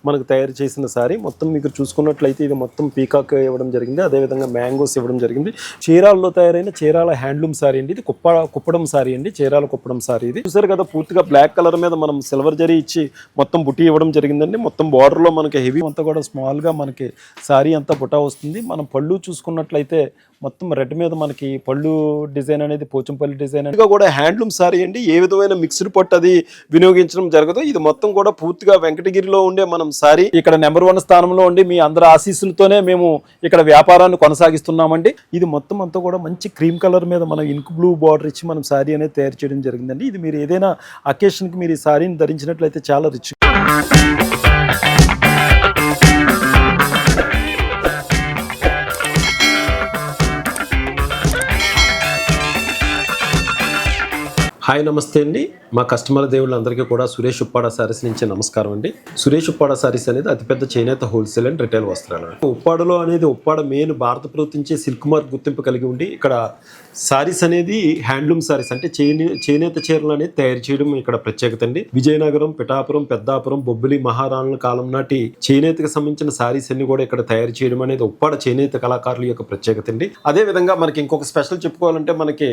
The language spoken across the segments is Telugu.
మనకు తయారు చేసిన సారీ. మొత్తం మీకు చూసుకున్నట్లయితే ఇది మొత్తం పీకాక్ ఇవ్వడం జరిగింది, అదేవిధంగా మ్యాంగోస్ ఇవ్వడం జరిగింది. చీరాల్లో తయారైన చీరాల హ్యాండ్లూమ్ సారీ అండి. ఇది కుప్పడం సారీ అండి, చీరాల కుప్పడం సారీ. ఇది చూసారు కదా, పూర్తిగా బ్లాక్ కలర్ మీద మనం సిల్వర్ జరీ ఇచ్చి మొత్తం బుటీ ఇవ్వడం జరిగిందండి. మొత్తం బార్డర్లో మనకి హెవీ అంతా కూడా స్మాల్గా మనకి సారీ అంతా బుటా వస్తుంది. మనం పళ్ళు చూసుకున్నట్లయితే మొత్తం రెడ్ మీద మనకి పళ్ళు డిజైన్ అనేది పోచంపల్లి డిజైన్ అనేది కూడా హ్యాండ్లూమ్ సారీ అండి. ఏ విధమైన మిక్స్డ్ పట్టు అది వినియోగించడం జరగదు. ఇది మొత్తం కూడా పూర్తిగా వెంకటగిరిలో ఉండే మనం సారీ ఇక్కడ నెంబర్ 1 స్థానంలో ఉండి మీ అందరి ఆశీస్సులతోనే మేము ఇక్కడ వ్యాపారాన్ని కొనసాగిస్తున్నామండి. ఇది మొత్తం అంతా కూడా మంచి క్రీమ్ కలర్ మీద మనం ఇంక్ బ్లూ బార్డర్ ఇచ్చి మనం సారీ అనేది తయారు చేయడం జరిగిందండి. ఇది మీరు ఏదైనా అకేషన్కి మీరు ఈ సారీని ధరించినట్లయితే చాలా రిచ్. హాయ్ నమస్తే అండి. మా కస్టమర్ దేవుళ్ళందరికీ కూడా సురేష్ ఉప్పాడ సారీస్ నుంచి నమస్కారం అండి. సురేష్ ఉప్పాడ సారీస్ అనేది అతిపెద్ద చేనేత హోల్సేల్ అండ్ రిటైల్ వస్త్రాలు. ఉప్పాడలో అనేది ఉప్పాడ మెయిన్ భారత ప్రభుత్వించే సిల్క్ మార్క్ గుర్తింపు కలిగి ఉండి ఇక్కడ సారీస్ అనేది హ్యాండ్లూమ్ సారీస్ అంటే చేనేత చీరలు అనేది తయారు చేయడం ఇక్కడ ప్రత్యేకత అండి. విజయనగరం, పిఠాపురం, పెద్దాపురం, బొబ్బిలి మహారాణుల కాలం నాటి చేనేతకు సంబంధించిన సారీస్ అన్ని కూడా ఇక్కడ తయారు చేయడం అనేది ఉప్పాడ చేనేత కళాకారుల యొక్క ప్రత్యేకత అండి. అదే విధంగా మనకి ఇంకొక స్పెషల్ చెప్పుకోవాలంటే మనకి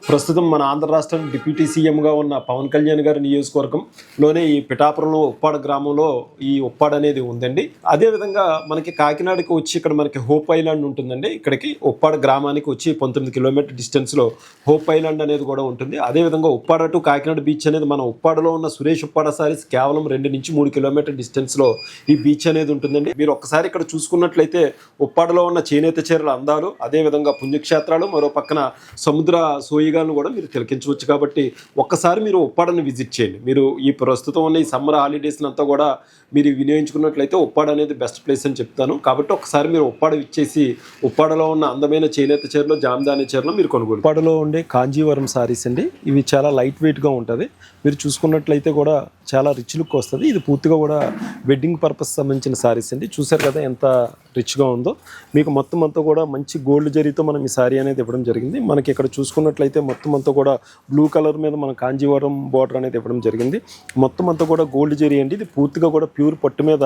ప్రస్తుతం మన ఆంధ్ర రాష్ట్రం డిప్యూటీ సీఎంగా ఉన్న పవన్ కళ్యాణ్ గారి నియోజకవర్గంలోనే ఈ పిఠాపురంలో ఉప్పాడ గ్రామంలో ఈ ఉప్పాడ అనేది ఉందండి. అదేవిధంగా మనకి కాకినాడకి వచ్చి ఇక్కడ మనకి హోప్ ఐలాండ్ ఉంటుందండి. ఇక్కడికి ఉప్పాడ గ్రామానికి వచ్చి 19 కిలోమీటర్ డిస్టెన్స్లో హోప్ ఐలాండ్ అనేది కూడా ఉంటుంది. అదేవిధంగా ఉప్పాడ టు కాకినాడ బీచ్ అనేది మన ఉప్పాడలో ఉన్న సురేష్ ఉప్పాడ సారీస్ కేవలం 2 నుంచి 3 కిలోమీటర్ డిస్టెన్స్లో ఈ బీచ్ అనేది ఉంటుందండి. మీరు ఒక్కసారి ఇక్కడ చూసుకున్నట్లయితే ఉప్పాడలో ఉన్న చేనేత చీరల అందాలు, అదేవిధంగా పుణ్యక్షేత్రాలు, మరో పక్కన సముద్ర సోయిగాలను కూడా మీరు తిలకించవచ్చు. కాబట్టి ఒక్కసారి మీరు ఉప్పాడని విజిట్ చేయండి. మీరు ఈ ప్రస్తుతం ఉన్న ఈ సమ్మర్ హాలిడేస్ అంతా కూడా మీరు వినియోగించుకున్నట్లయితే ఉప్పాడ అనేది బెస్ట్ ప్లేస్ అని చెప్తాను. కాబట్టి ఒకసారి మీరు ఉప్పాడ ఇచ్చేసి ఉప్పాడలో ఉన్న అందమైన చేనేత చీరలు, జామదాని చీరలు మీరు కొనుగోలు. ఉప్పాడలో ఉండే కాంజీవరం సారీస్ అండి. ఇవి చాలా లైట్ వెయిట్గా ఉంటుంది. మీరు చూసుకున్నట్లయితే కూడా చాలా రిచ్ లుక్ వస్తుంది. ఇది పూర్తిగా కూడా వెడ్డింగ్ పర్పస్ సంబంధించిన సారీస్ అండి. చూసారు కదా ఎంత రిచ్గా ఉందో. మీకు మొత్తం అంతా కూడా మంచి గోల్డ్ జరీతో మనం ఈ సారీ అనేది ఇవ్వడం జరిగింది. మనకి ఇక్కడ చూసుకున్నట్లయితే మొత్తం అంతా కూడా బ్లూ కలర్ మీద మన కాంజీవరం బార్డర్ అనేది ఇవ్వడం జరిగింది. మొత్తం అంతా కూడా గోల్డ్ జరీ అండి. ఇది పూర్తిగా కూడా ప్యూర్ పట్టు మీద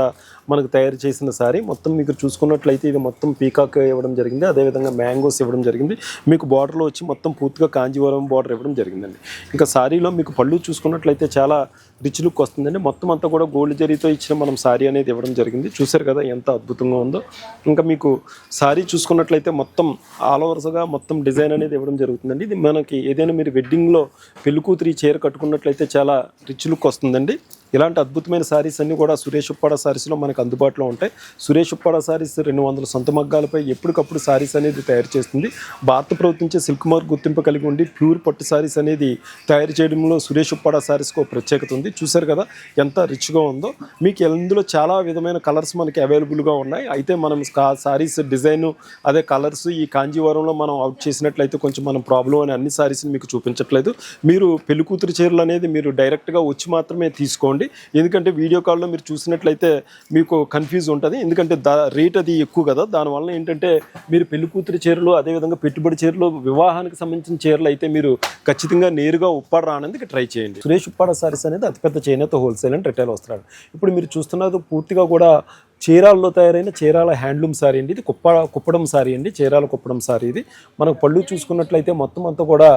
మనకు తయారు చేసిన సారీ. మొత్తం మీకు చూసుకున్నట్లయితే ఇది మొత్తం పీకాక్ ఇవ్వడం జరిగింది, అదేవిధంగా మ్యాంగోస్ ఇవ్వడం జరిగింది. మీకు బార్డర్లో వచ్చి మొత్తం పూర్తిగా కాంజీవరం బార్డర్ ఇవ్వడం జరిగిందండి. ఇంకా సారీలో మీకు పళ్ళు చూసుకున్నట్లయితే చాలా రిచ్ లుక్ వస్తుందండి. మొత్తం అంతా కూడా గోల్డ్ జరీతో ఇచ్చిన మనం సారీ అనేది ఇవ్వడం జరిగింది. చూసారు కదా ఎంత అద్భుతంగా ఉందో. ఇంకా మీకు సారీ చూసుకున్నట్లయితే మొత్తం ఆల్ ఓవర్స్గా మొత్తం డిజైన్ అనేది ఇవ్వడం జరుగుతుందండి. ఇది మనకి ఏదైనా మీరు వెడ్డింగ్లో పెళ్ళికూతురి చీర కట్టుకున్నట్లయితే చాలా రిచ్ లుక్ వస్తుందండి. ఇలాంటి అద్భుతమైన సారీస్ అన్నీ కూడా సురేష్ ఉప్పాడ సారీస్లో మనకు అందుబాటులో ఉంటాయి. సురేష్ ఉప్పాడ సారీస్ 200 సొంత మగ్గాలపై ఎప్పటికప్పుడు సారీస్ అనేది తయారు చేస్తుంది. భారత ప్రభుత్వించే సిల్క్ మార్క్ గుర్తింపు కలిగి ఉండి ప్యూర్ పట్టు సారీస్ అనేది తయారు చేయడంలో సురేష్ ఉప్పాడ సారీస్కి ప్రత్యేకత ఉంది. చూసారు కదా ఎంత రిచ్గా ఉందో. మీకు ఇందులో చాలా విధమైన కలర్స్ మనకి అవైలబుల్గా ఉన్నాయి. అయితే మనం సారీస్ డిజైన్ అదే కలర్స్ ఈ కాంజీవరంలో మనం అవుట్ చేసినట్లయితే కొంచెం మనం ప్రాబ్లం అని అన్ని సారీస్ని మీకు చూపించట్లేదు. మీరు పెళ్ళికూతురు చీరలు అనేది మీరు డైరెక్ట్గా వచ్చి మాత్రమే తీసుకోండి. ఎందుకంటే వీడియో కాల్లో మీరు చూసినట్లయితే మీకు కన్ఫ్యూజ్ ఉంటుంది. ఎందుకంటే రేట్ అది ఎక్కువ కదా. దానివల్ల ఏంటంటే మీరు పెళ్లి కూతురి చీరలు, అదేవిధంగా పెట్టుబడి చీరలు, వివాహానికి సంబంధించిన చీరలు అయితే మీరు ఖచ్చితంగా నేరుగా ఉప్పాడ రావడానికి ట్రై చేయండి. సురేష్ ఉప్పాడ సారీస్ అనేది అతిపెద్ద చేనేత హోల్సేల్ అండ్ రిటైల్ వస్త్రాలు. ఇప్పుడు మీరు చూస్తున్నది పూర్తిగా కూడా చీరాల్లో తయారైన చీరాల హ్యాండ్లూమ్ సారీ అండి. ఇది కుప్పడం సారీ అండి, చీరాల కుప్పడం సారీ. ఇది మనకు పళ్ళు చూసుకున్నట్లయితే మొత్తం అంతా కూడా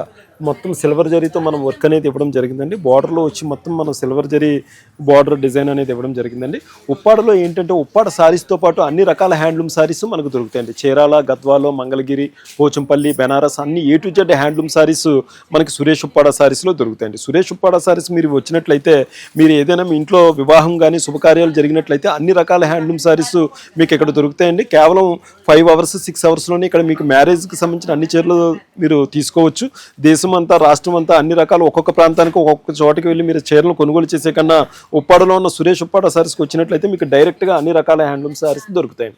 మొత్తం సిల్వర్ జరీతో మనం వర్క్ అనేది ఇవ్వడం జరిగిందండి. బార్డర్లో వచ్చి మొత్తం మనం సిల్వర్ జరీ బార్డర్ డిజైన్ అనేది ఇవ్వడం జరిగిందండి. ఉప్పాడలో ఏంటంటే ఉప్పాడ సారీస్తో పాటు అన్ని రకాల హ్యాండ్లూమ్ సారీస్ మనకు దొరుకుతాయండి. చీరాల, గద్వాలో, మంగళగిరి, పోచంపల్లి, బెనారస్ అన్ని A to Z handloom saris మనకి సురేష్ ఉప్పాడ సారీస్లో దొరుకుతాయండి. సురేష్ ఉప్పాడ సారీస్ మీరు వచ్చినట్లయితే మీరు ఏదైనా మీ ఇంట్లో వివాహం కానీ శుభకార్యాలు జరిగినట్లయితే అన్ని రకాల హ్యాండ్లూమ్ సారీస్ మీకు ఇక్కడ దొరుకుతాయండి. కేవలం 5 అవర్స్ 6 అవర్స్లోనే ఇక్కడ మీకు మ్యారేజ్కి సంబంధించిన అన్ని చీరలు మీరు తీసుకోవచ్చు. దేశం అంతా, రాష్ట్రం అంతా అన్ని రకాల ఒక్కొక్క ప్రాంతానికి ఒక్కొక్క చోటకి వెళ్ళి మీరు చీరలు కొనుగోలు చేసే కన్నా ఉప్పాడలో ఉన్న సురేష్ ఉప్పాడ సారీస్కి వచ్చినట్లయితే మీకు డైరెక్ట్గా అన్ని రకాల హ్యాండ్లూమ్ సారీస్ దొరుకుతాయి.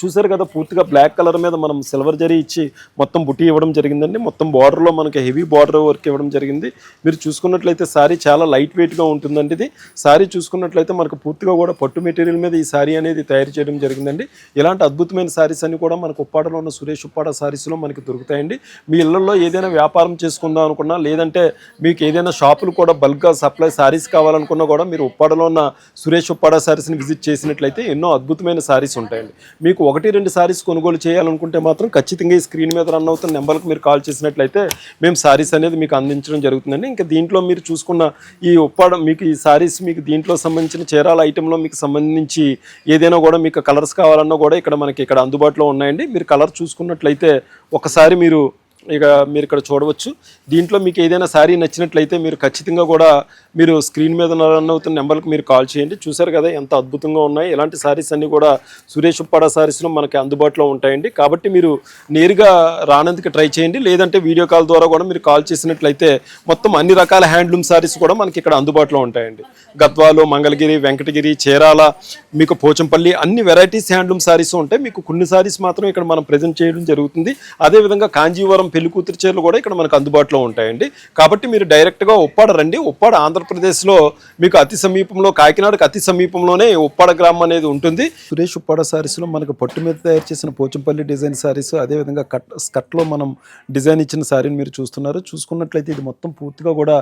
చూసారు కదా పూర్తిగా బ్లాక్ కలర్ మీద మనం సిల్వర్ జరీ ఇచ్చి మొత్తం బుటీ ఇవ్వడం జరిగిందండి. మొత్తం బార్డర్లో మనకి హెవీ బార్డర్ వర్క్ ఇవ్వడం జరిగింది. మీరు చూసుకున్నట్లయితే సారీ చాలా లైట్ వెయిట్గా ఉంటుందండి. ఇది సారీ చూసుకున్నట్లయితే మనకు పూర్తిగా కూడా పట్టు మెటీరియల్ మీద ఈ సారీ అనేది అనేది తయారు చేయడం జరిగిందండి. ఇలాంటి అద్భుతమైన శారీస్ అన్ని కూడా మనకు ఉప్పాడలో ఉన్న సురేష్ ఉప్పాడ శారీస్లో మనకి దొరుకుతాయండి. మీ ఇళ్లలో ఏదైనా వ్యాపారం చేసుకుందాం అనుకున్నా, లేదంటే మీకు ఏదైనా షాపులు కూడా బల్క్గా సప్లై శారీస్ కావాలనుకున్నా కూడా మీరు ఉప్పాడలో ఉన్న సురేష్ ఉప్పాడ శారీస్ని విజిట్ చేసినట్లయితే ఎన్నో అద్భుతమైన శారీస్ ఉంటాయండి. మీకు 1-2 శారీస్ కొనుగోలు చేయాలనుకుంటే మాత్రం ఖచ్చితంగా ఈ స్క్రీన్ మీద రన్ అవుతున్న నెంబర్కి మీరు కాల్ చేసినట్లయితే మేము శారీస్ అనేది మీకు అందించడం జరుగుతుందండి. ఇంకా దీంట్లో మీరు చూసుకున్న ఈ ఉప్పాడ మీకు ఈ శారీస్ మీకు దీంట్లో సంబంధించిన చీరాల ఐటెంలో మీకు సంబంధించి ఏదైనా కూడా మీకు కలర్స్ కావాలన్నా కూడా మనకి ఇక్కడ అందుబాటులో ఉన్నాయండి. మీరు కలర్ చూసుకున్నట్లయితే ఒకసారి మీరు ఇక్కడ చూడవచ్చు. దీంట్లో మీకు ఏదైనా శారీ నచ్చినట్లయితే మీరు ఖచ్చితంగా కూడా మీరు స్క్రీన్ మీద రన్ అవుతున్న నెంబర్కి మీరు కాల్ చేయండి. చూసారు కదా ఎంత అద్భుతంగా ఉన్నాయి. ఇలాంటి శారీస్ అన్నీ కూడా సురేష్ ఉప్పాడ శారీస్లో మనకి అందుబాటులో ఉంటాయండి. కాబట్టి మీరు నేరుగా రానందుకు ట్రై చేయండి, లేదంటే వీడియో కాల్ ద్వారా కూడా మీరు కాల్ చేసినట్లయితే మొత్తం అన్ని రకాల హ్యాండ్లూమ్ శారీస్ కూడా మనకి ఇక్కడ అందుబాటులో ఉంటాయండి. గద్వాలు, మంగళగిరి, వెంకటగిరి, చీరాల, మీకు పోచంపల్లి అన్ని వెరైటీస్ హ్యాండ్లూమ్ శారీస్ ఉంటాయి. మీకు కొన్ని శారీస్ మాత్రం ఇక్కడ మనం ప్రజెంట్ చేయడం జరుగుతుంది. అదేవిధంగా కాంజీవరం పెళ్లి కూతురు చీరలు కూడా ఇక్కడ మనకు అందుబాటులో ఉంటాయండి. కాబట్టి మీరు డైరెక్ట్గా ఉప్పాడ రండి. ఉప్పాడ ఆంధ్రప్రదేశ్లో మీకు అతి సమీపంలో, కాకినాడకు అతి సమీపంలోనే ఉప్పాడ గ్రామం అనేది ఉంటుంది. సురేష్ ఉప్పాడ శారీస్లో మనకు పట్టు మీద తయారు చేసిన పోచంపల్లి డిజైన్ శారీస్, అదేవిధంగా స్కట్లో మనం డిజైన్ ఇచ్చిన శారీని మీరు చూసుకున్నట్లయితే ఇది మొత్తం పూర్తిగా కూడా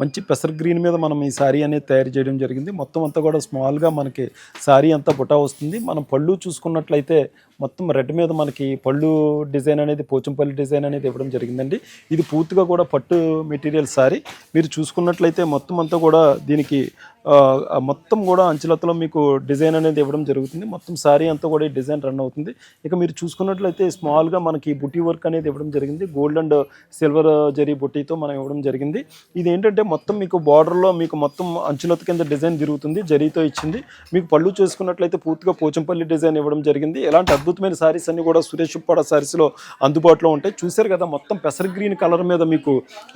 మంచి పెసర్ గ్రీన్ మీద మనం ఈ శారీ అనేది తయారు చేయడం జరిగింది. మొత్తం అంతా కూడా స్మాల్గా మనకి శారీ అంతా బుటా వస్తుంది. మనం పళ్ళు చూసుకున్నట్లయితే మొత్తం రెడ్ మీద మనకి పళ్ళు డిజైన్ అనేది పోచంపల్లి డిజైన్ అనేది ఇవ్వడం జరిగిందండి. ఇది పూర్తిగా కూడా పట్టు మెటీరియల్ శారీ. మీరు చూసుకున్నట్లయితే మొత్తం అంతా కూడా దీనికి మొత్తం కూడా అంచులతలో మీకు డిజైన్ అనేది ఇవ్వడం జరుగుతుంది. మొత్తం శారీ అంతా కూడా ఈ డిజైన్ రన్ అవుతుంది. ఇక మీరు చూసుకున్నట్లయితే స్మాల్గా మనకి బుటీ వర్క్ అనేది ఇవ్వడం జరిగింది. గోల్డ్ అండ్ సిల్వర్ జరీ బుటీతో మనం ఇవ్వడం జరిగింది. ఇది ఏంటంటే మొత్తం మీకు బార్డర్లో మీకు మొత్తం అంచులత కింద డిజైన్ తిరుగుతుంది, జరీతో ఇచ్చింది. మీకు పళ్ళు చూసుకున్నట్లయితే పూర్తిగా పోచంపల్లి డిజైన్ ఇవ్వడం జరిగింది. ఇలాంటి అద్భుతమైన శారీస్ అన్ని కూడా సురేష్ ఉప్పాడ శారీస్లో అందుబాటులో ఉంటాయి. చూశారు కదా మొత్తం పెసర్ గ్రీన్ కలర్ మీద మీకు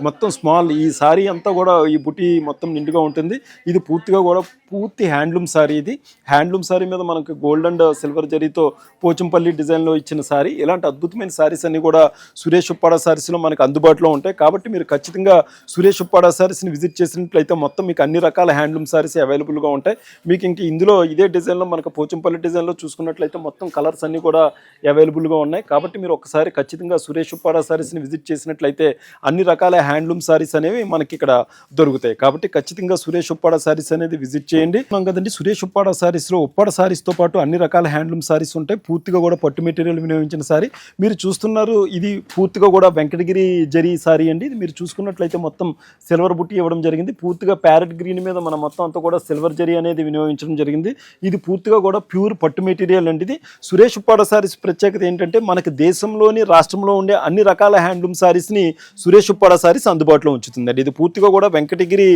మొత్తం స్మాల్ ఈ శారీ అంతా కూడా ఈ బుటీ మొత్తం నిండుగా ఉంటుంది. ఇది పూర్తిగా కూడా పూర్తి హ్యాండ్లూమ్ శారీ. ఇది హ్యాండ్లూమ్ శారీ మీద మనకు గోల్డ్ అండ్ సిల్వర్ జరీతో పోచంపల్లి డిజైన్లో ఇచ్చిన శారీ. ఇలాంటి అద్భుతమైన శారీస్ అన్ని కూడా సురేష్ ఉప్పాడ శారీస్లో మనకు అందుబాటులో ఉంటాయి. కాబట్టి మీరు ఖచ్చితంగా సురేష్ ఉప్పాడ శారీస్ని విజిట్ చేసినట్లయితే మొత్తం మీకు అన్ని రకాల హ్యాండ్లూమ్ శారీస్ అవైలబుల్గా ఉంటాయి. మీకు ఇంక ఇందులో ఇదే డిజైన్లో మనకు పోచంపల్లి డిజైన్లో చూసుకున్నట్లయితే మొత్తం కలర్స్ అన్నీ కూడా అవైలబుల్గా ఉన్నాయి. కాబట్టి మీరు ఒకసారి ఖచ్చితంగా సురేష్ ఉప్పాడ శారీస్ని విజిట్ చేసినట్లయితే అన్ని రకాల హ్యాండ్లూమ్ శారీస్ అనేవి మనకి ఇక్కడ దొరుకుతాయి. కాబట్టి ఖచ్చితంగా సురేష్ ఉప్పాడ శారీస్ అనేది విజిట్ చేయండి. కదండి సురేష్ ఉప్పాడ శారీస్లో ఉప్పాడ శారీస్తో పాటు అన్ని రకాల హ్యాండ్లూమ్ శారీస్ ఉంటాయి. పూర్తిగా కూడా పట్టు మెటీరియల్ వినియోగించిన శారీ మీరు చూస్తున్నారు. ఇది పూర్తిగా కూడా వెంకటగిరి జరీ శారీ అండి. ఇది మీరు చూసుకున్నట్లయితే మొత్తం సిల్వర్ బుట్టి ఇవ్వడం జరిగింది. పూర్తిగా ప్యారెట్ గ్రీన్ మీద మన మొత్తం అంతా కూడా సిల్వర్ జరీ అనేది వినియోగించడం జరిగింది. ఇది పూర్తిగా కూడా ప్యూర్ పట్టు మెటీరియల్ అండి. ఇది సురేష్ ఉప్పాడ శారీస్ ప్రత్యేకత ఏంటంటే మనకి దేశంలోని రాష్ట్రంలో ఉండే అన్ని రకాల హ్యాండ్లూమ్ శారీస్ని సురేష్ ఉప్పాడ శారీస్ అందుబాటులో ఉంచుతుందండి. ఇది పూర్తిగా కూడా వెంకటగిరి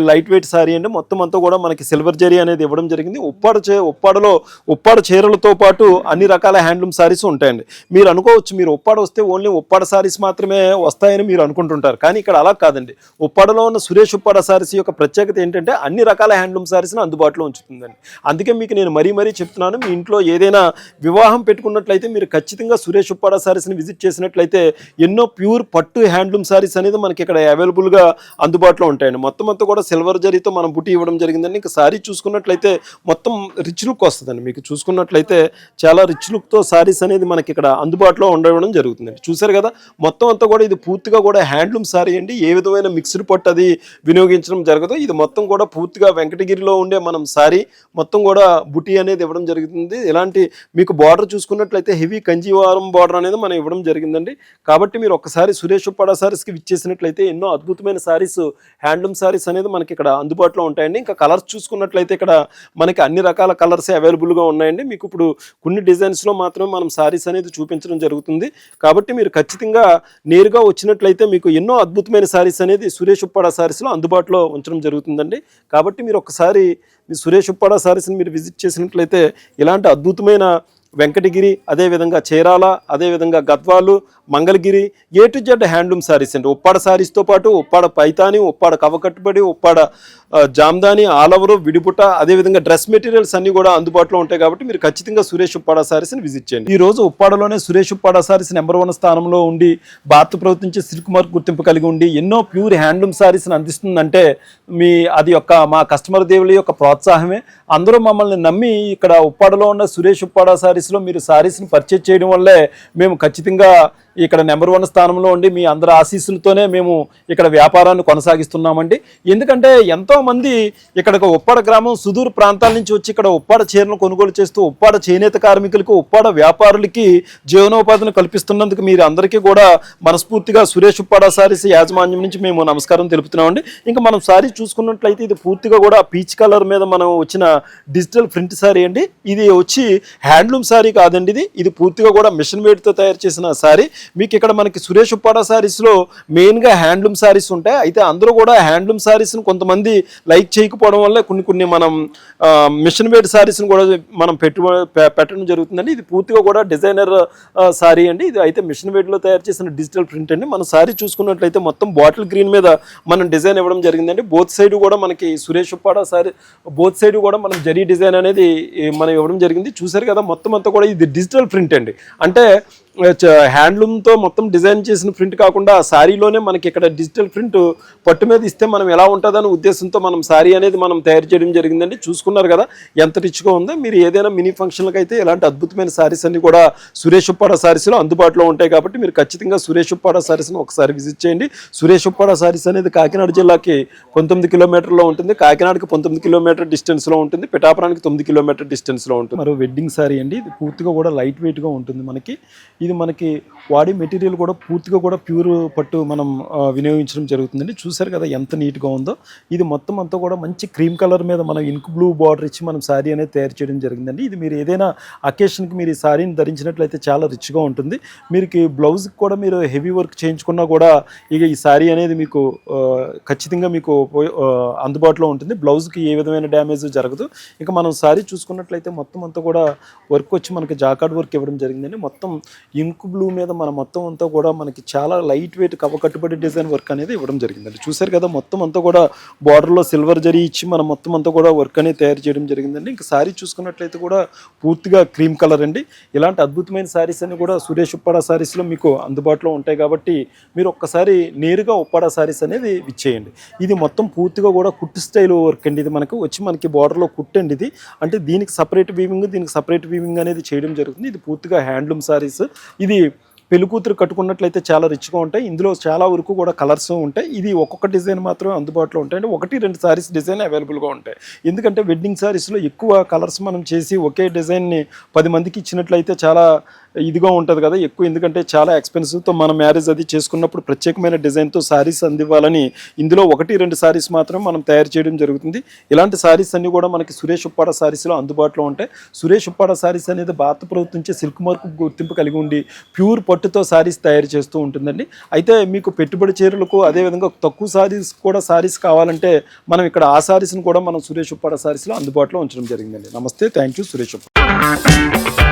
లైట్ వెయిట్ శారీ అండి. మొత్తం అంతా కూడా మనకి సిల్వర్ జరీ అనేది ఇవ్వడం జరిగింది. ఉప్పాడలో ఉప్పాడ చీరలతో పాటు అన్ని రకాల హ్యాండ్లూమ్ శారీస్ ఉంటాయండి. మీరు అనుకోవచ్చు మీరు ఉప్పాడ వస్తే ఓన్లీ ఉప్పాడ శారీస్ మాత్రమే వస్తాయని మీరు అనుకుంటుంటారు. కానీ ఇక్కడ అలా కాదండి. ఉప్పాడలో ఉన్న సురేష్ ఉప్పాడ శారీస్ యొక్క ప్రత్యేకత ఏంటంటే అన్ని రకాల హ్యాండ్లూమ్ శారీస్ని అందుబాటులో ఉంచుతుందండి. అందుకే మీకు నేను మరీ చెప్తున్నాను, మీ ఇంట్లో ఏదైనా వివాహం పెట్టుకున్నట్లయితే మీరు ఖచ్చితంగా సురేష్ ఉప్పాడ శారీస్ని విజిట్ చేసినట్లయితే ఎన్నో ప్యూర్ పట్టు హ్యాండ్లూమ్ శారీస్ అనేది మనకి ఇక్కడ అవైలబుల్గా అందుబాటులో ఉంటాయండి. మొత్తం అంతా కూడా సిల్వర్ జరీతో మనం బుట్టి ఇవ్వడం జరిగిందండి. ఇంకా శారీ చూసుకున్నట్లయితే మొత్తం రిచ్ లుక్ వస్తుందండి. మీకు చూసుకున్నట్లయితే చాలా రిచ్ లుక్తో శారీస్ అనేది మనకి ఇక్కడ అందుబాటులో ఉండడం జరుగుతుందండి. చూసారు కదా మొత్తం అంతా కూడా ఇది పూర్తిగా కూడా హ్యాండ్లూమ్ శారీ అండి. ఏ విధమైన మిక్స్డ్ పట్టు అది వినియోగించడం జరగదు. ఇది మొత్తం కూడా పూర్తిగా వెంకటగిరిలో ఉండే మనం శారీ మొత్తం కూడా బుటీ అనేది ఇవ్వడం జరుగుతుంది. ఇలాంటి మీకు బార్డర్ చూసుకున్నట్లయితే హెవీ కంజీవారం బార్డర్ అనేది మనం ఇవ్వడం జరిగిందండి. కాబట్టి మీరు ఒక్కసారి సురేష్ ఉప్పాడ శారీస్కి విచ్చేసినట్లయితే ఎన్నో అద్భుతమైన శారీస్ హ్యాండ్లూమ్ శారీస్ అనేది మనకి ఇక్కడ అందుబాటులో ఉంటాయండి. ఇంకా కలర్స్ చూసుకున్నట్లయితే ఇక్కడ మనకి అన్ని రకాల కలర్స్ అవైలబుల్గా ఉన్నాయండి. మీకు ఇప్పుడు కొన్ని డిజైన్స్లో మాత్రమే మనం శారీస్ అనేది చూపించడం జరుగుతుంది. కాబట్టి మీరు ఖచ్చితంగా నేరుగా వచ్చినట్లయితే మీకు ఎన్నో అద్భుతమైన శారీస్ అనేది సురేష్ ఉప్పాడ శారీస్లో అందుబాటులో ఉంచడం జరుగుతుందండి. కాబట్టి మీరు ఒకసారి మీ సురేష్ ఉప్పాడ శారీస్ని మీరు విజిట్ చేసినట్లయితే ఇలాంటి అద్భుతమైన వెంకటగిరి, అదేవిధంగా చీరాల, అదేవిధంగా Gadwal, Mangalagiri, A to Z handloom saris అండి. ఉప్పాడ శారీస్తో పాటు ఉప్పాడ పైతాని, ఉప్పాడ కవకట్టుబడి, ఉప్పాడ జామ్దాని, ఆలవరు, విడిపుట, అదేవిధంగా డ్రెస్ మెటీరియల్స్ అన్ని కూడా అందుబాటులో ఉంటాయి. కాబట్టి మీరు ఖచ్చితంగా సురేష్ ఉప్పాడ శారీస్ని విజిట్ చేయండి. ఈ రోజు ఉప్పాడలోనే సురేష్ ఉప్పాడ శారీస్ నెంబర్ 1 స్థానంలో ఉండి భారత ప్రభుత్వం నుంచి సిల్క్ మార్క్ గుర్తింపు కలిగి ఉండి ఎన్నో ప్యూర్ హ్యాండ్లూమ్ శారీస్ని అందిస్తుందంటే అది మా కస్టమర్ దేవుల యొక్క ప్రోత్సాహమే. అందరూ మమ్మల్ని నమ్మి ఇక్కడ ఉప్పాడలో ఉన్న సురేష్ ఉప్పాడ శారీస్లో మీరు శారీస్ని పర్చేజ్ చేయడం వల్లే మేము ఖచ్చితంగా ఇక్కడ నెంబర్ 1 స్థానంలో ఉండి మీ అందరి ఆశీస్సులతోనే మేము ఇక్కడ వ్యాపారాన్ని కొనసాగిస్తున్నామండి. ఎందుకంటే ఎంతోమంది ఇక్కడికి ఉప్పాడ గ్రామం సుదూర ప్రాంతాల నుంచి వచ్చి ఇక్కడ ఉప్పాడ చీరలను కొనుగోలు చేస్తూ ఉప్పాడ చేనేత కార్మికులకు, ఉప్పాడ వ్యాపారులకి జీవనోపాధిని కల్పిస్తున్నందుకు మీరు అందరికీ కూడా మనస్ఫూర్తిగా సురేష్ ఉప్పాడ శారీస్ యాజమాన్యం నుంచి మేము నమస్కారం తెలుపుతున్నామండి. ఇంకా మనం శారీ చూసుకున్నట్లయితే ఇది పూర్తిగా కూడా పీచ్ కలర్ మీద మనం వచ్చిన డిజిటల్ ప్రింట్ శారీ అండి. ఇది వచ్చి హ్యాండ్లూమ్ శారీ కాదండి, ఇది పూర్తిగా కూడా మిషన్ మేడ్తో తయారు చేసిన శారీ. మీకు ఇక్కడ మనకి సురేష్ ఉప్పాడ శారీస్లో మెయిన్గా హ్యాండ్లూమ్ శారీస్ ఉంటాయి. అయితే అందరూ కూడా హ్యాండ్లూమ్ శారీస్ని కొంతమంది లైక్ చేయకపోవడం వల్ల కొన్ని మనం మిషన్ మేడ్ శారీస్ని కూడా మనం పెట్టడం జరుగుతుందండి. ఇది పూర్తిగా కూడా డిజైనర్ శారీ అండి. ఇది అయితే మిషన్ మేడ్లో తయారు చేసిన డిజిటల్ ప్రింట్ అండి. మన శారీ చూసుకున్నట్లయితే మొత్తం బాటిల్ గ్రీన్ మీద మనం డిజైన్ ఇవ్వడం జరిగిందండి. బోత్ సైడ్ కూడా మనకి సురేష్ ఉప్పాడ శారీ బోత్ సైడ్ కూడా మనం జరీ డిజైన్ అనేది మనం ఇవ్వడం జరిగింది. చూసారు కదా, మొత్తం అంతా కూడా ఇది డిజిటల్ ప్రింట్ అండి. అంటే హ్యాండ్లూమ్తో మొత్తం డిజైన్ చేసిన ప్రింట్ కాకుండా శారీలోనే మనకి ఇక్కడ డిజిటల్ ప్రింట్ పట్టు మీద ఇస్తే మనం ఎలా ఉంటుందని ఉద్దేశంతో మనం శారీ అనేది మనం తయారు చేయడం జరిగిందండి. చూసుకున్నారు కదా ఎంత రిచ్గా ఉందో. మీరు ఏదైనా మినీ ఫంక్షన్లకు అయితే ఇలాంటి అద్భుతమైన శారీస్ అన్ని కూడా సురేష్ ఉప్పాడ శారీస్లో అందుబాటులో ఉంటాయి. కాబట్టి మీరు ఖచ్చితంగా సురేష్ ఉప్పాడ శారీస్ని ఒకసారి విజిట్ చేయండి. సురేష్ ఉప్పాడ శారీస్ అనేది కాకినాడ జిల్లాకి 19 కిలోమీటర్లో ఉంటుంది, కాకినాడకి 19 కిలోమీటర్ డిస్టెన్స్లో ఉంటుంది, పిఠాపురానికి 9 కిలోమీటర్ డిస్టెన్స్లో ఉంటుంది. మరో వెడ్డింగ్ శారీ అండి. ఇది పూర్తిగా కూడా లైట్ వెయిట్గా ఉంటుంది. ఇది మనకి వాడే మెటీరియల్ కూడా పూర్తిగా కూడా ప్యూర్ పట్టు మనం వినియోగించడం జరుగుతుందండి. చూసారు కదా ఎంత నీట్గా ఉందో. ఇది మొత్తం అంతా కూడా మంచి క్రీమ్ కలర్ మీద మనం ఇంక్ బ్లూ బార్డర్ ఇచ్చి మనం శారీ అనేది తయారు చేయడం జరిగిందండి. ఇది మీరు ఏదైనా అకేషన్కి మీరు ఈ శారీని ధరించినట్లయితే చాలా రిచ్గా ఉంటుంది. మీకు బ్లౌజ్కి కూడా మీరు హెవీ వర్క్ చేయించుకున్నా కూడా ఇక ఈ శారీ అనేది మీకు ఖచ్చితంగా మీకు అందుబాటులో ఉంటుంది. బ్లౌజ్కి ఏ విధమైన డ్యామేజ్ జరగదు. ఇక మనం శారీ చూసుకున్నట్లయితే మొత్తం అంతా కూడా వర్క్ వచ్చి మనకి జాకార్డ్ వర్క్ ఇవ్వడం జరిగిందండి. మొత్తం ఇంక్ బ్లూ మీద మన మొత్తం అంతా కూడా మనకి చాలా లైట్ వెయిట్ కట్టుబడి డిజైన్ వర్క్ అనేది ఇవ్వడం జరిగిందండి. చూసారు కదా, మొత్తం అంతా కూడా బార్డర్లో సిల్వర్ జరీ ఇచ్చి మనం మొత్తం అంతా కూడా వర్క్ అనేది తయారు చేయడం జరిగిందండి. ఇంకా శారీ చూసుకున్నట్లయితే కూడా పూర్తిగా క్రీమ్ కలర్ అండి. ఇలాంటి అద్భుతమైన శారీస్ అన్ని కూడా సురేష్ ఉప్పాడ శారీస్లో మీకు అందుబాటులో ఉంటాయి. కాబట్టి మీరు ఒక్కసారి నేరుగా ఉప్పాడ శారీస్ అనేది ఇచ్చేయండి. ఇది మొత్తం పూర్తిగా కూడా కుట్టు స్టైల్ వర్క్ అండి. ఇది మనకి బార్డర్లో కుట్టు అండి. ఇది అంటే దీనికి సపరేట్ వీవింగ్, దీనికి సపరేట్ వీవింగ్ అనేది చేయడం జరుగుతుంది. ఇది పూర్తిగా హ్యాండ్లూమ్ శారీస్. ఇది పెళ్లి కూతురు కట్టుకున్నట్లయితే చాలా రిచ్గా ఉంటాయి. ఇందులో చాలా వరకు కూడా కలర్స్ ఉంటాయి. ఇది ఒక్కొక్క డిజైన్ మాత్రమే అందుబాటులో ఉంటాయి. అంటే 1-2 శారీస్ డిజైన్ అవైలబుల్గా ఉంటాయి. ఎందుకంటే వెడ్డింగ్ శారీస్లో ఎక్కువ కలర్స్ మనం చేసి ఒకే డిజైన్ని 10 మందికి ఇచ్చినట్లయితే చాలా ఇదిగా ఉంటుంది కదా ఎక్కువ. ఎందుకంటే చాలా ఎక్స్పెన్సివ్తో మనం మ్యారేజ్ అది చేసుకున్నప్పుడు ప్రత్యేకమైన డిజైన్తో శారీస్ అందివ్వాలని ఇందులో 1-2 శారీస్ మాత్రమే మనం తయారు చేయడం జరుగుతుంది. ఇలాంటి శారీస్ అన్ని కూడా మనకి సురేష్ ఉప్పాడ శారీస్లో అందుబాటులో ఉంటాయి. సురేష్ ఉప్పాడ శారీస్ అనేది భారత ప్రభుత్వం నుంచి సిల్క్ మార్క్ గుర్తింపు కలిగి ఉండి ప్యూర్ పట్టుతో శారీస్ తయారు చేస్తూ ఉంటుందండి. అయితే మీకు పెట్టుబడి చీరలకు అదేవిధంగా తక్కువ శారీస్ కూడా శారీస్ కావాలంటే మనం ఇక్కడ ఆ శారీస్ని కూడా మనం సురేష్ ఉప్పాడ శారీస్లో అందుబాటులో ఉంచడం జరిగిందండి. నమస్తే, థ్యాంక్ యూ. సురేష్ ఉప్పాడ.